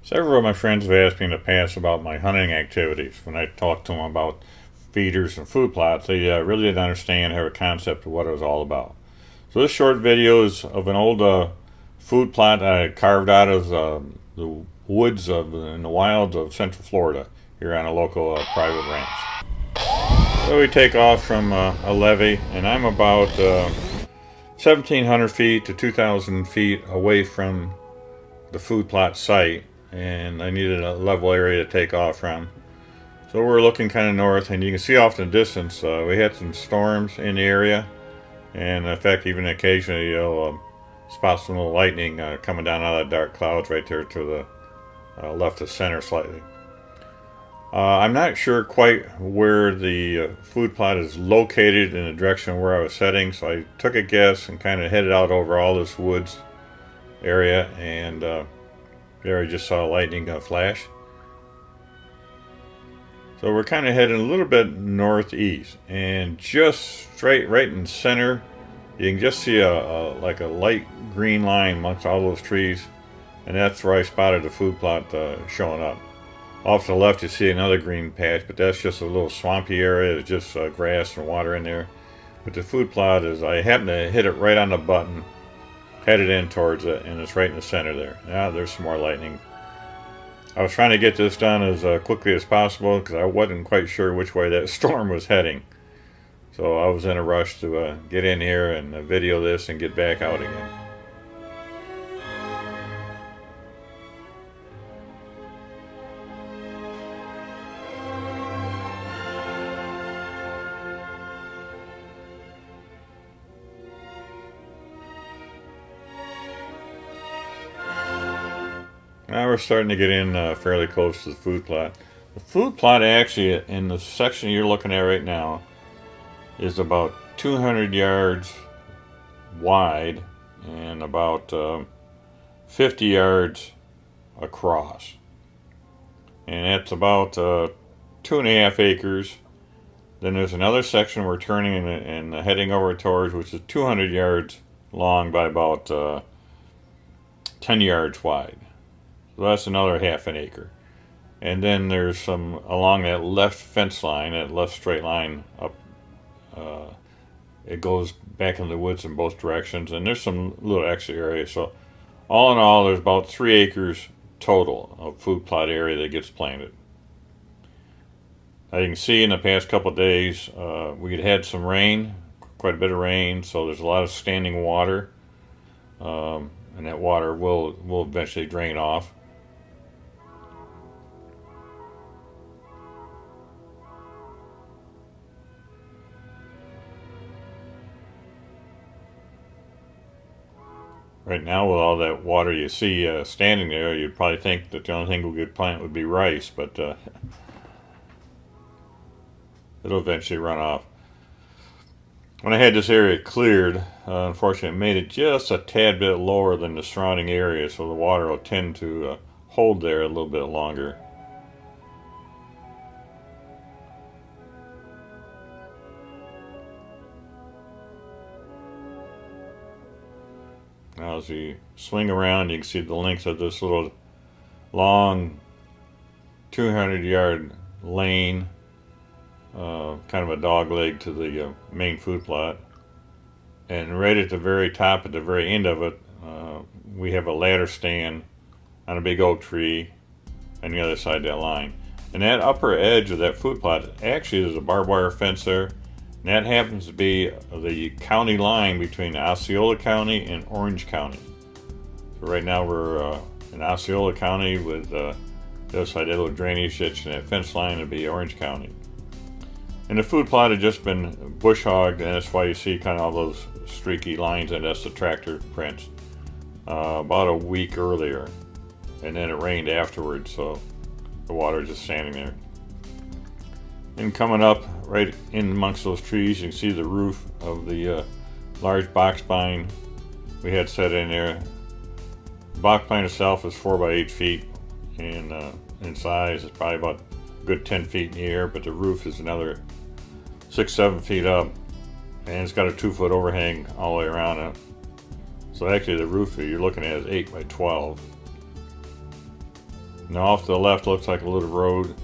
Several of my friends have asked me in the past about my hunting activities. When I talked to them about feeders and food plots, they really didn't understand or have a concept of what it was all about. So this short video is of an old food plot I had carved out of the woods in the wilds of Central Florida, here on a local private ranch. So we take off from a levee, and I'm about 1,700 feet to 2,000 feet away from the food plot site, and I needed a level area to take off from. So we're looking kind of north, and you can see off in the distance we had some storms in the area, and in fact even occasionally you'll spot some little lightning coming down out of the dark clouds right there to the left of center slightly. I'm not sure quite where the food plot is located in the direction where I was heading, so I took a guess and kind of headed out over all this woods area, and there I just saw lightning flash. So we're kind of heading a little bit northeast, and just straight right in the center you can just see like a light green line amongst all those trees, and that's where I spotted the food plot showing up. Off to the left you see another green patch, but that's just a little swampy area. It's just grass and water in there. But the food plot is, I happened to hit it right on the button, headed in towards it, and it's right in the center there. Now there's some more lightning. I was trying to get this done as quickly as possible because I wasn't quite sure which way that storm was heading. So I was in a rush to get in here and video this and get back out again. Now we're starting to get in fairly close to the food plot. The food plot actually, in the section you're looking at right now, is about 200 yards wide and about 50 yards across. And that's about 2.5 acres. Then there's another section we're turning and heading over towards, which is 200 yards long by about 10 yards wide. So that's another half an acre. And then there's some along that left fence line, that left straight line up. It goes back in the woods in both directions, and there's some little extra area. So all in all, there's about 3 acres total of food plot area that gets planted. Now you can see in the past couple of days we had some rain, quite a bit of rain, so there's a lot of standing water, and that water will eventually drain off. Right now, with all that water you see standing there, you'd probably think that the only thing we could plant would be rice, but it'll eventually run off. When I had this area cleared, unfortunately it made it just a tad bit lower than the surrounding area, so the water will tend to hold there a little bit longer. Now as you swing around, you can see the length of this little long 200-yard lane, kind of a dog leg to the main food plot. And right at the very top, at the very end of it, we have a ladder stand on a big oak tree on the other side of that line. And that upper edge of that food plot, actually there's a barbed wire fence there. And that happens to be the county line between Osceola County and Orange County. So right now we're in Osceola County with the other side, that little drainage ditch, and that fence line would be Orange County. And the food plot had just been bush hogged, and that's why you see kind of all those streaky lines, and that's the tractor prints, about a week earlier. And then it rained afterwards, so the water is just standing there. And coming up right in amongst those trees, you can see the roof of the large box pine we had set in there. The box pine itself is 4 by 8 feet in size. It's probably about a good 10 feet in the air, but the roof is another 6-7 feet up, and it's got a 2-foot overhang all the way around it. So actually the roof that you're looking at is 8 by 12. Now off to the left looks like a little road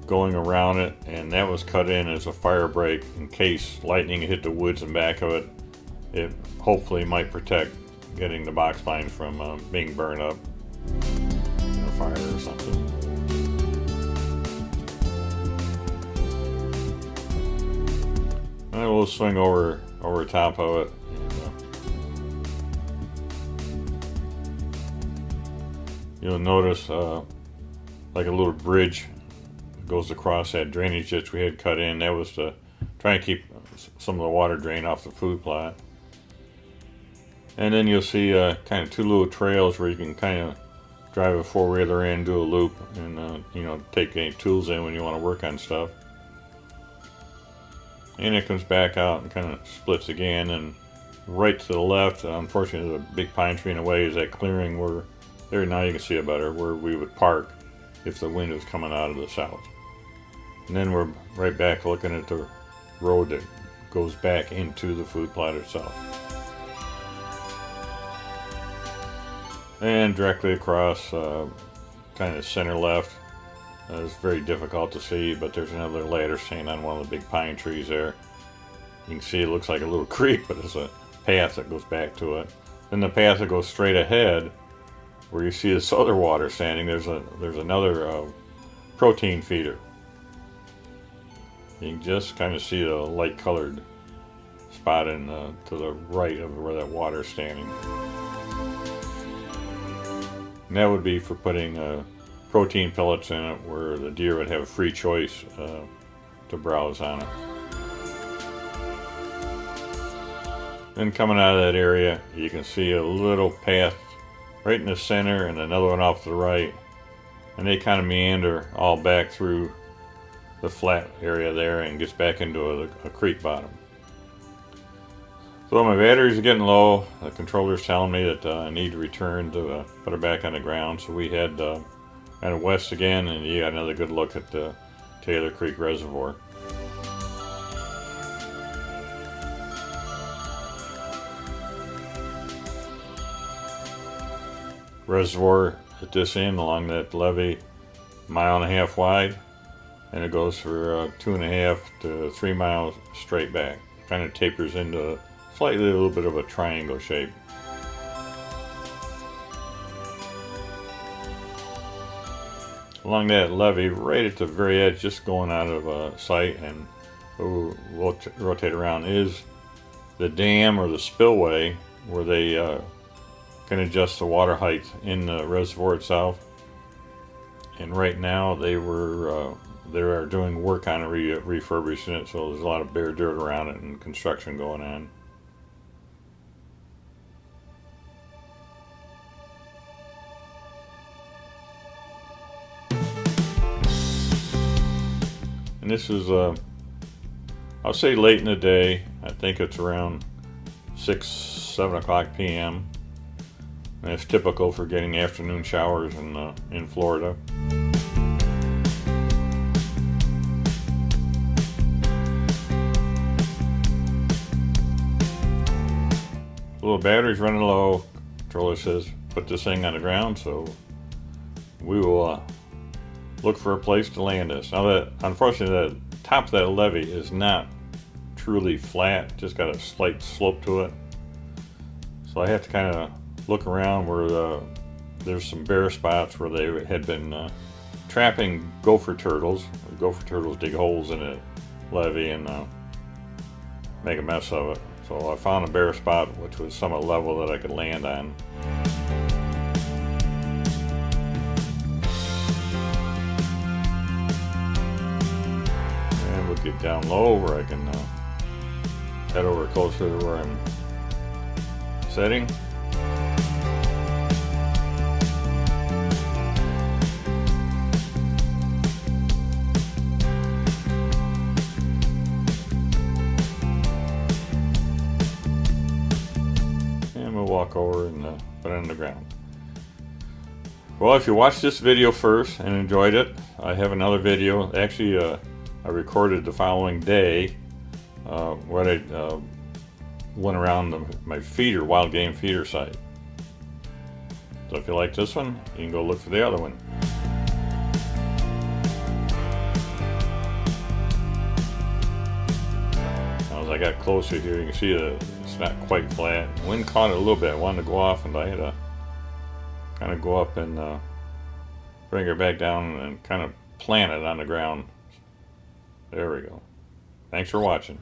going around it, and that was cut in as a fire break in case lightning hit the woods in back of it. It hopefully might protect getting the box pines from being burned up in a fire or something. And we'll swing over top of it. You'll notice like a little bridge goes across that drainage ditch we had cut in. That was to try and keep some of the water drain off the food plot. And then you'll see kind of two little trails where you can kind of drive a four-wheeler in, do a loop, and you know, take any tools in when you want to work on stuff. And it comes back out and kind of splits again. And right to the left, unfortunately, there's a big pine tree in the way, is that clearing where there, now you can see it better, where we would park if the wind was coming out of the south. And then we're right back looking at the road that goes back into the food plot itself. And directly across, kind of center left, it's very difficult to see, but there's another ladder stand on one of the big pine trees there. You can see it looks like a little creek, but it's a path that goes back to it. Then the path that goes straight ahead, where you see this other water standing, there's another Protune feeder. You can just kind of see the light colored spot to the right of where that water is standing. And that would be for putting Protune pellets in it, where the deer would have a free choice to browse on it. Then coming out of that area, you can see a little path right in the center and another one off to the right, and they kind of meander all back through the flat area there and gets back into a creek bottom. So my batteries are getting low. The controller's telling me that I need to return to put her back on the ground. So we head kind of west again, and you got another good look at the Taylor Creek Reservoir. Reservoir at this end along that levee, 1.5 miles wide, and it goes for 2.5 to 3 miles straight back. Kind of tapers into slightly a little bit of a triangle shape. Along that levee, right at the very edge, just going out of sight, and we'll rotate around, is the dam or the spillway where they can adjust the water height in the reservoir itself. And right now they are doing work on it, refurbishing it, so there's a lot of bare dirt around it and construction going on. And this is I'll say late in the day. I think it's around 6-7 o'clock p.m. and it's typical for getting afternoon showers in Florida. Little battery's running low. Controller says put this thing on the ground, so we will look for a place to land this. Now that, unfortunately, the top of that levee is not truly flat, just got a slight slope to it. So I have to kind of look around where there's some bare spots where they had been trapping gopher turtles. Gopher turtles dig holes in the levee and make a mess of it. So I found a bare spot which was somewhat level that I could land on. And we'll get down low where I can head over closer to where I'm setting. Walk over and put it on the ground. Well, if you watched this video first and enjoyed it, I have another video. Actually, I recorded the following day where I went around my feeder, wild game feeder site. So if you like this one, you can go look for the other one. I got closer here, you can see that it's not quite flat. Wind caught it a little bit. I wanted to go off, and I had to kind of go up and bring her back down and kind of plant it on the ground. There we go. Thanks for watching.